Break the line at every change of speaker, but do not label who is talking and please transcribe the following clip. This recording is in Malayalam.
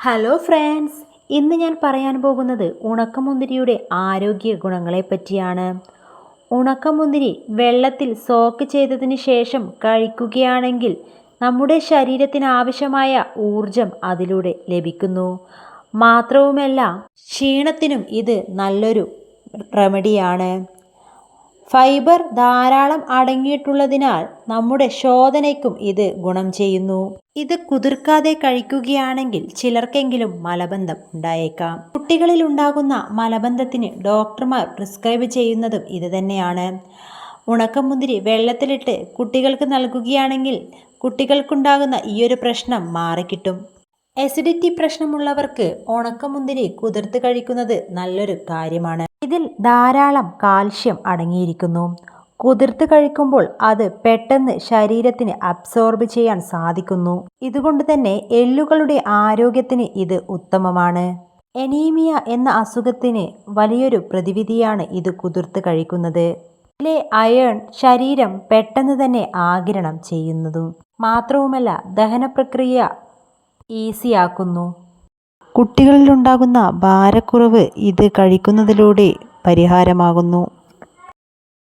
ഹലോ ഫ്രണ്ട്സ്, ഇന്ന് ഞാൻ പറയാൻ പോകുന്നത് ഉണക്കമുന്തിരിയുടെ ആരോഗ്യ ഗുണങ്ങളെ പറ്റിയാണ്. ഉണക്കമുന്തിരി വെള്ളത്തിൽ സോക്ക് ചെയ്തതിന് ശേഷം കഴിക്കുകയാണെങ്കിൽ നമ്മുടെ ശരീരത്തിന് ആവശ്യമായ ഊർജം അതിലൂടെ ലഭിക്കുന്നു. മാത്രവുമല്ല, ക്ഷീണത്തിനും ഇത് നല്ലൊരു റെമഡിയാണ്. ഫൈബർ ധാരാളം അടങ്ങിയിട്ടുള്ളതിനാൽ നമ്മുടെ ശോധനയ്ക്കും ഇത് ഗുണം ചെയ്യുന്നു. ഇത് കുതിർക്കാതെ കഴിക്കുകയാണെങ്കിൽ ചിലർക്കെങ്കിലും മലബന്ധം ഉണ്ടായേക്കാം. കുട്ടികളിൽ ഉണ്ടാകുന്ന മലബന്ധത്തിന് ഡോക്ടർമാർ പ്രിസ്ക്രൈബ് ചെയ്യുന്നതും ഇത് തന്നെയാണ്. ഉണക്കമുന്തിരി വെള്ളത്തിലിട്ട് കുട്ടികൾക്ക് നൽകുകയാണെങ്കിൽ കുട്ടികൾക്കുണ്ടാകുന്ന ഈയൊരു പ്രശ്നം മാറിക്കിട്ടും. അസിഡിറ്റി പ്രശ്നമുള്ളവർക്ക് ഉണക്കമുന്തിരി കുതിർത്ത് കഴിക്കുന്നത് നല്ലൊരു കാര്യമാണ്. ഇതിൽ ധാരാളം കാൽഷ്യം അടങ്ങിയിരിക്കുന്നു. കുതിർത്ത് കഴിക്കുമ്പോൾ അത് പെട്ടെന്ന് ശരീരത്തിന് അബ്സോർബ് ചെയ്യാൻ സാധിക്കുന്നു. ഇതുകൊണ്ട് തന്നെ എല്ലുകളുടെ ആരോഗ്യത്തിന് ഇത് ഉത്തമമാണ്. അനീമിയ എന്ന അസുഖത്തിന് വലിയൊരു പ്രതിവിധിയാണ് ഇത് കുതിർത്ത് കഴിക്കുന്നത്. ഇതിലെ അയേൺ ശരീരം പെട്ടെന്ന് തന്നെ ആഗിരണം ചെയ്യുന്നതും മാത്രവുമല്ല ദഹന പ്രക്രിയ ഈസിയാക്കുന്നു. കുട്ടികളിലുണ്ടാകുന്ന ഭാരക്കുറവ് ഇത് കഴിക്കുന്നതിലൂടെ പരിഹാരമാകുന്നു.